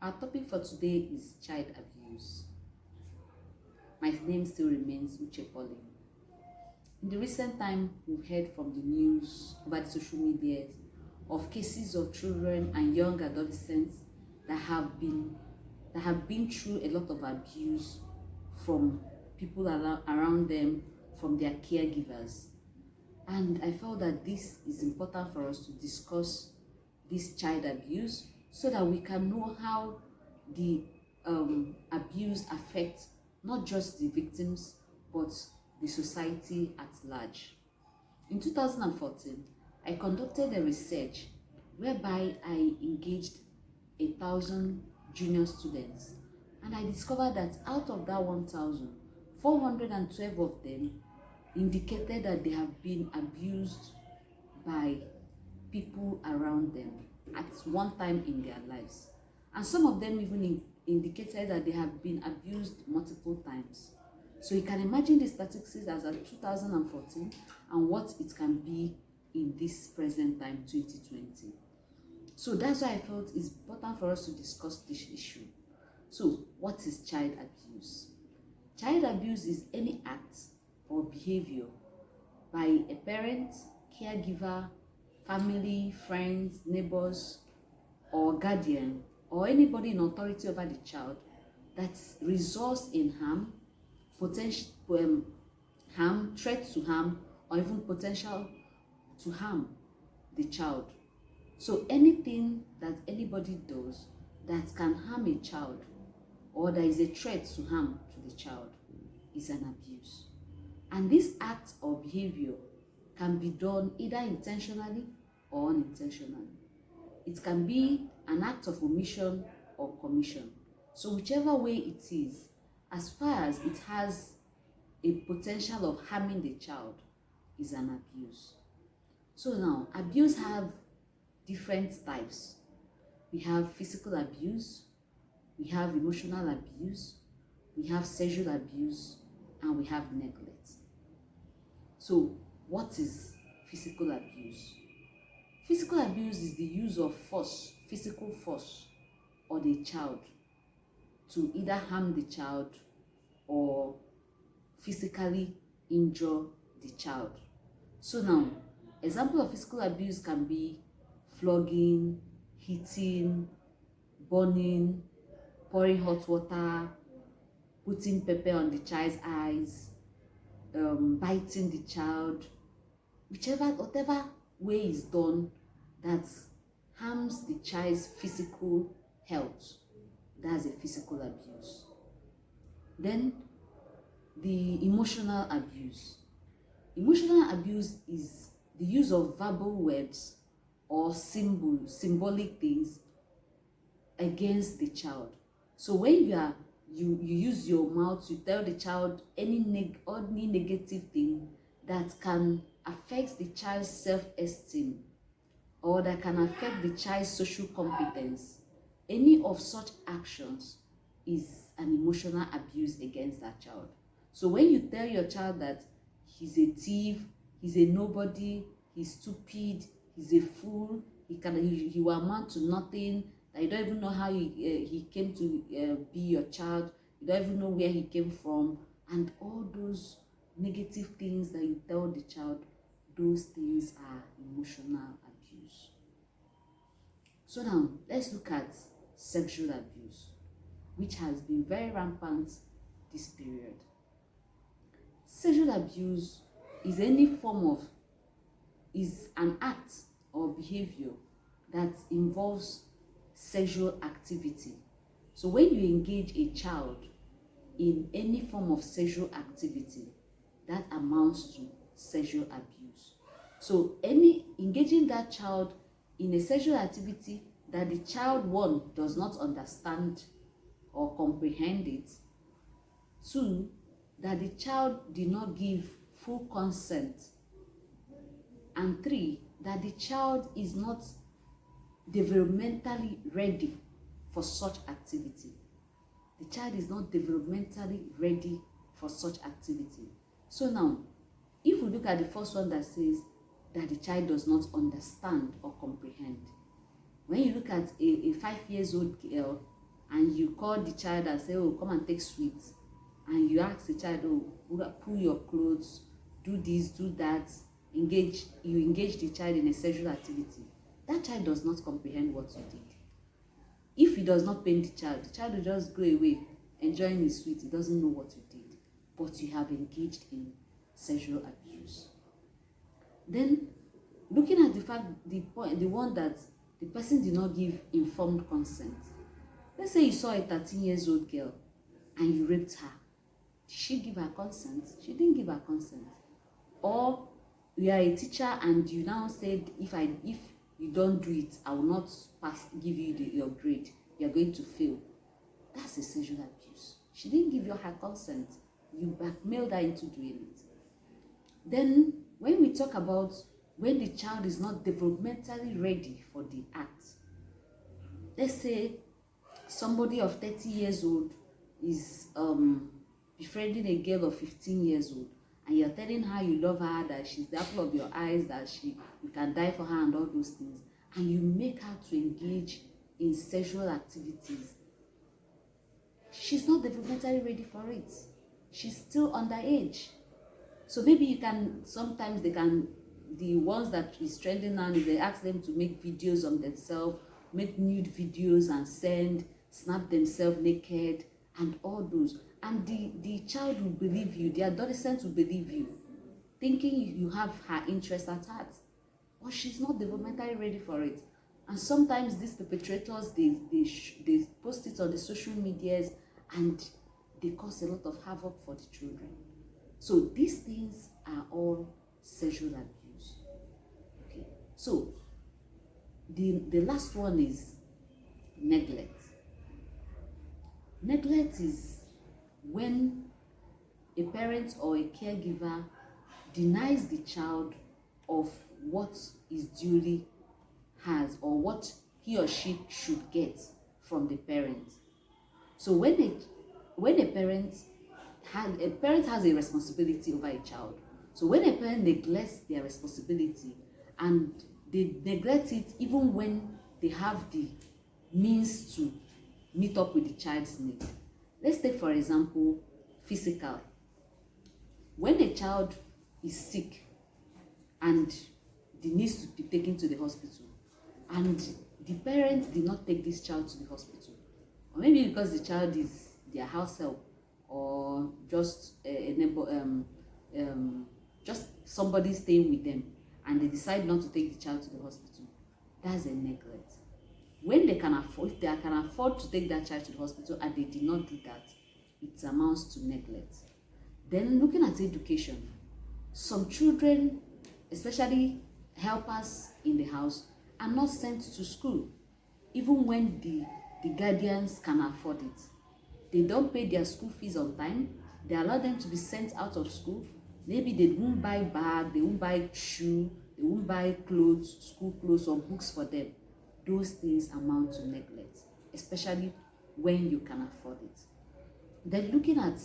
Our topic for today is child abuse. My name still remains Uche Pauline. In the recent time, we've heard from the news over the social media of cases of children and young adolescents that have been through a lot of abuse from people around them, from their caregivers. And I felt that this is important for us to discuss this child abuse so that we can know how the abuse affects not just the victims but the society at large. In 2014, I conducted a research whereby I engaged 1,000 junior students, and I discovered that out of that 1,412 of them indicated that they have been abused by people around them at one time in their lives. And some of them even indicated that they have been abused multiple times. So you can imagine the statistics as at 2014 and what it can be in this present time, 2020. So that's why I felt it's important for us to discuss this issue. So what is child abuse? Child abuse is any act or behavior by a parent, caregiver, family, friends, neighbors, or guardian, or anybody in authority over the child that results in harm, potential harm, threat to harm, or even potential to harm the child. So anything that anybody does that can harm a child or there is a threat to harm to the child is an abuse. And this act or behavior can be done either intentionally or unintentionally. It can be an act of omission or commission. So whichever way it is, as far as it has a potential of harming the child, is an abuse. So now, abuse have different types. We have physical abuse, we have emotional abuse, we have sexual abuse, and we have neglect. So what is physical abuse? Physical abuse is the use of force, physical force, on a child to either harm the child or physically injure the child. So now, example of physical abuse can be flogging, hitting, burning, pouring hot water, putting pepper on the child's eyes, biting the child, whatever way is done that harms the child's physical health, that's a physical abuse. Then the emotional abuse. Emotional abuse is the use of verbal words or symbolic things against the child. So when you use your mouth to tell the child any negative thing that can affect the child's self-esteem or that can affect the child's social competence, any of such actions is an emotional abuse against that child. So when you tell your child that he's a thief, he's a nobody, he's stupid, he's a fool, he will amount to nothing, that you don't even know how he came to be your child, you don't even know where he came from, and all those negative things that you tell the child, those things are emotional abuse. So now let's look at sexual abuse, which has been very rampant this period. Sexual abuse is an act or behavior that involves sexual activity. So when you engage a child in any form of sexual activity, that amounts to sexual abuse. So engaging that child in a sexual activity that the child, one, does not understand or comprehend it, two, that the child did not give full consent, and three, that the child is not developmentally ready for such activity. The child is not developmentally ready for such activity. So now, if we look at the first one that says that the child does not understand or comprehend, when you look at a 5 years old girl and you call the child and say, oh, come and take sweets, and you ask the child, oh, pull your clothes, do this, do that, you engage the child in a sexual activity, that child does not comprehend what you did. If he does not pain the child will just go away enjoying his sweet. He doesn't know what you did, but you have engaged in sexual abuse. Then, looking at the fact, the one that the person did not give informed consent. Let's say you saw a 13-year-old girl and you raped her. Did she give her consent? She didn't give her consent. Or you are a teacher and you now said, if you don't do it, I will not give you your grade. You are going to fail. That's a sexual abuse. She didn't give you her consent. You blackmailed her into doing it. Then, when we talk about when the child is not developmentally ready for the act, let's say somebody of 30 years old is befriending a girl of 15 years old, and you're telling her you love her, that she's the apple of your eyes, that you can die for her and all those things, and you make her to engage in sexual activities, she's not developmentally ready for it. She's still underage. So maybe you can, sometimes the ones that is trending now is they ask them to make videos on themselves, make nude videos and snap themselves naked and all those. And the child will believe you, the adolescent will believe you, thinking you have her interest at heart. But she's not developmentally ready for it. And sometimes these perpetrators, they post it on the social medias and they cause a lot of havoc for the children. So these things are all sexual abuse. Okay. So the last one is neglect. Neglect is when a parent or a caregiver denies the child of what is duly has or what he or she should get from the parent. So when a parent has a responsibility over a child. So when a parent neglects their responsibility, and they neglect it even when they have the means to meet up with the child's need. Let's take, for example, physical. When a child is sick and they needs to be taken to the hospital, and the parents did not take this child to the hospital, or maybe because the child is their house help, or just a neighbor, just somebody staying with them, and they decide not to take the child to the hospital, that's a neglect. When they can afford, if they can afford to take that child to the hospital and they did not do that, it amounts to neglect. Then looking at education, some children, especially helpers in the house, are not sent to school, even when the guardians can afford it. They don't pay their school fees on time. They allow them to be sent out of school. Maybe they won't buy bag, they won't buy shoe, they won't buy clothes, school clothes or books for them. Those things amount to neglect, especially when you can afford it. Then looking at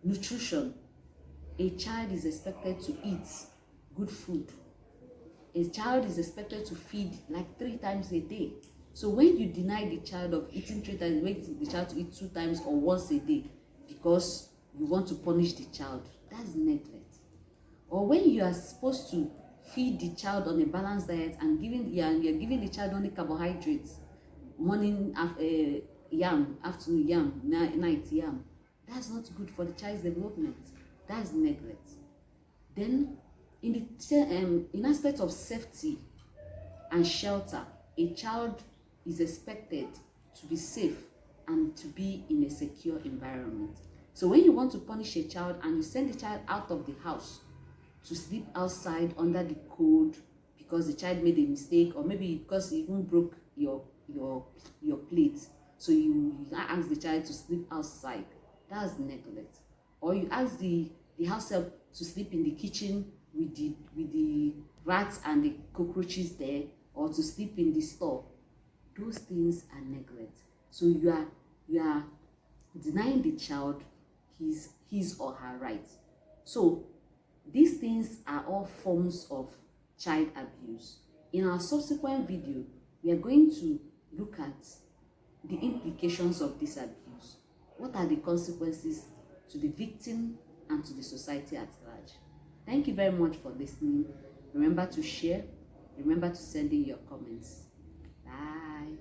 nutrition, a child is expected to eat good food. A child is expected to feed like 3 times a day. So when you deny the child of eating 3 times, make the child to eat 2 times or once a day because you want to punish the child, that's neglect. Or when you are supposed to feed the child on a balanced diet and you're giving the child only carbohydrates, morning yam, afternoon yam, night yam, that's not good for the child's development. That's neglect. Then in aspect of safety and shelter, a child is expected to be safe and to be in a secure environment. So when you want to punish a child and you send the child out of the house to sleep outside under the cold because the child made a mistake, or maybe because he even broke your plate, so you ask the child to sleep outside, that's neglect. Or you ask the house help to sleep in the kitchen with the rats and the cockroaches there, or to sleep in the store. Those things are neglect. So you are denying the child his or her rights. So these things are all forms of child abuse. In our subsequent video, we are going to look at the implications of this abuse? What are the consequences to the victim and to the society at large? Thank you very much for listening. Remember to share. Remember to send in your comments. Bye.